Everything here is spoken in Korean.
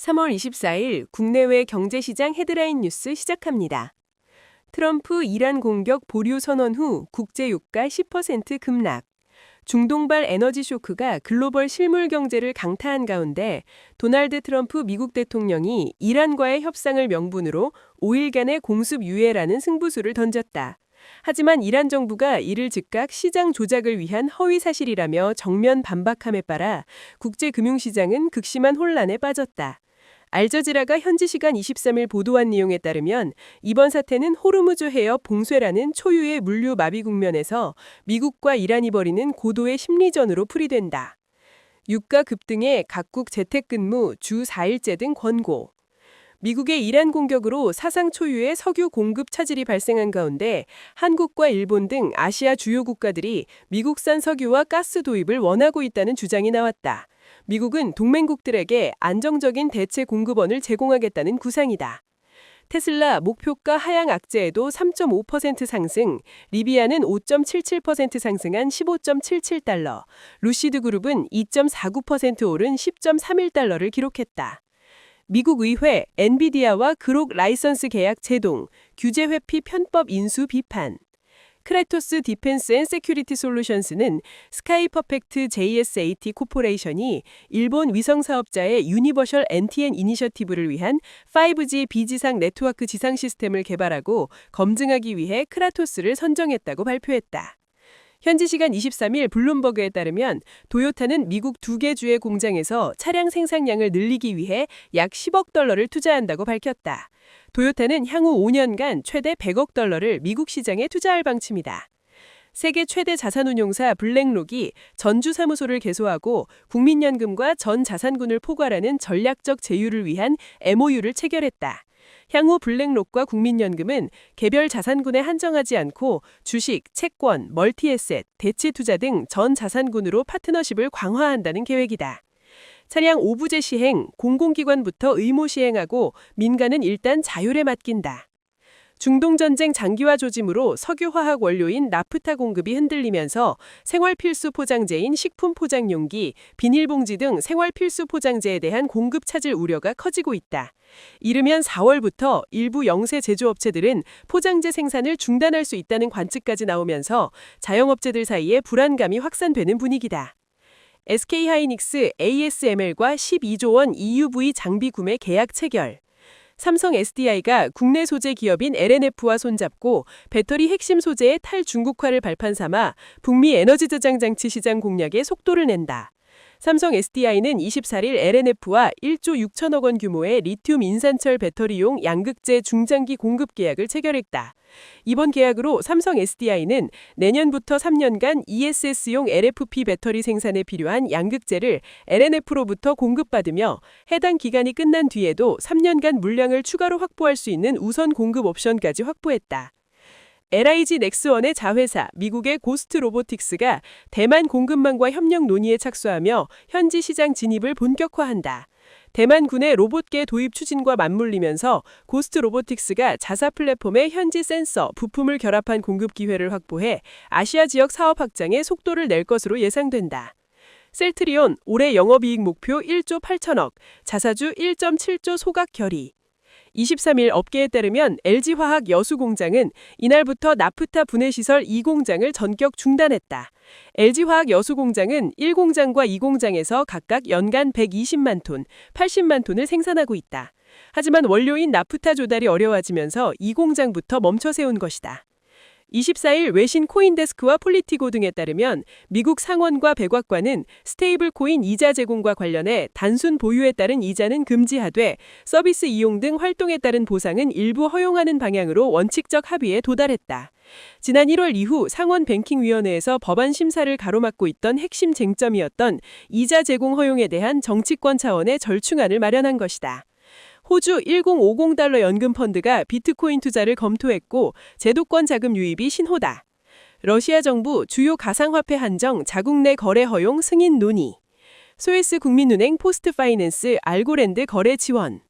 3월 24일 국내외 경제시장 헤드라인 뉴스 시작합니다. 트럼프 이란 공격 보류 선언 후 국제유가 10% 급락. 중동발 에너지 쇼크가 글로벌 실물 경제를 강타한 가운데 도널드 트럼프 미국 대통령이 이란과의 협상을 명분으로 5일간의 공습 유예라는 승부수를 던졌다. 하지만 이란 정부가 이를 즉각 시장 조작을 위한 허위 사실이라며 정면 반박함에 따라 국제금융시장은 극심한 혼란에 빠졌다. 알저지라가 현지 시간 23일 보도한 내용에 따르면 이번 사태는 호르무즈 해협 봉쇄라는 초유의 물류 마비 국면에서 미국과 이란이 벌이는 고도의 심리전으로 풀이된다. 유가 급등에 각국 재택근무, 주 4일제 등 권고. 미국의 이란 공격으로 사상 초유의 석유 공급 차질이 발생한 가운데 한국과 일본 등 아시아 주요 국가들이 미국산 석유와 가스 도입을 원하고 있다는 주장이 나왔다. 미국은 동맹국들에게 안정적인 대체 공급원을 제공하겠다는 구상이다. 테슬라 목표가 하향 악재에도 3.5% 상승, 리비아는 5.77% 상승한 15.77달러, 루시드 그룹은 2.49% 오른 10.31달러를 기록했다. 미국 의회, 엔비디아와 그록 라이선스 계약 제동, 규제 회피 편법 인수 비판. 크레토스 디펜스 앤 세큐리티 솔루션스는 스카이 퍼펙트 JSAT 코퍼레이션이 일본 위성 사업자의 유니버셜 NTN 이니셔티브를 위한 5G 비지상 네트워크 지상 시스템을 개발하고 검증하기 위해 크라토스를 선정했다고 발표했다. 현지 시간 23일 블룸버그에 따르면 도요타는 미국 2개 주의 공장에서 차량 생산량을 늘리기 위해 약 10억 달러를 투자한다고 밝혔다. 도요타는 향후 5년간 최대 100억 달러를 미국 시장에 투자할 방침이다. 세계 최대 자산운용사 블랙록이 전주 사무소를 개소하고 국민연금과 전 자산군을 포괄하는 전략적 제휴를 위한 MOU를 체결했다. 향후 블랙록과 국민연금은 개별 자산군에 한정하지 않고 주식, 채권, 멀티에셋, 대치 투자 등 전 자산군으로 파트너십을 강화한다는 계획이다. 차량 오부제 시행, 공공기관부터 의무 시행하고 민간은 일단 자율에 맡긴다. 중동전쟁 장기화 조짐으로 석유화학 원료인 나프타 공급이 흔들리면서 생활필수 포장재인 식품 포장용기, 비닐봉지 등 생활필수 포장재에 대한 공급 차질 우려가 커지고 있다. 이르면 4월부터 일부 영세 제조업체들은 포장재 생산을 중단할 수 있다는 관측까지 나오면서 자영업체들 사이에 불안감이 확산되는 분위기다. SK하이닉스 ASML과 12조 원 EUV 장비 구매 계약 체결. 삼성 SDI가 국내 소재 기업인 LNF와 손잡고 배터리 핵심 소재의 탈중국화를 발판 삼아 북미 에너지 저장 장치 시장 공략에 속도를 낸다. 삼성 SDI는 24일 LNF와 1조 6천억 원 규모의 리튬 인산철 배터리용 양극재 중장기 공급 계약을 체결했다. 이번 계약으로 삼성 SDI는 내년부터 3년간 ESS용 LFP 배터리 생산에 필요한 양극재를 LNF로부터 공급받으며 해당 기간이 끝난 뒤에도 3년간 물량을 추가로 확보할 수 있는 우선 공급 옵션까지 확보했다. LIG 넥스원의 자회사 미국의 고스트 로보틱스가 대만 공급망과 협력 논의에 착수하며 현지 시장 진입을 본격화한다. 대만군의 로봇계 도입 추진과 맞물리면서 고스트 로보틱스가 자사 플랫폼에 현지 센서, 부품을 결합한 공급 기회를 확보해 아시아 지역 사업 확장에 속도를 낼 것으로 예상된다. 셀트리온 올해 영업이익 목표 1조 8천억, 자사주 1.7조 소각 결의. 23일 업계에 따르면 LG화학 여수공장은 이날부터 나프타 분해시설 2공장을 전격 중단했다. LG화학 여수공장은 1공장과 2공장에서 각각 연간 120만 톤, 80만 톤을 생산하고 있다. 하지만 원료인 나프타 조달이 어려워지면서 2공장부터 멈춰 세운 것이다. 24일 외신 코인데스크와 폴리티고 등에 따르면 미국 상원과 백악관은 스테이블 코인 이자 제공과 관련해 단순 보유에 따른 이자는 금지하되 서비스 이용 등 활동에 따른 보상은 일부 허용하는 방향으로 원칙적 합의에 도달했다. 지난 1월 이후 상원 뱅킹위원회에서 법안 심사를 가로막고 있던 핵심 쟁점이었던 이자 제공 허용에 대한 정치권 차원의 절충안을 마련한 것이다. 호주 1050달러 연금 펀드가 비트코인 투자를 검토했고 제도권 자금 유입이 신호다. 러시아 정부 주요 가상화폐 한정 자국 내 거래 허용 승인 논의. 스위스 국민은행 포스트파이낸스 알고랜드 거래 지원.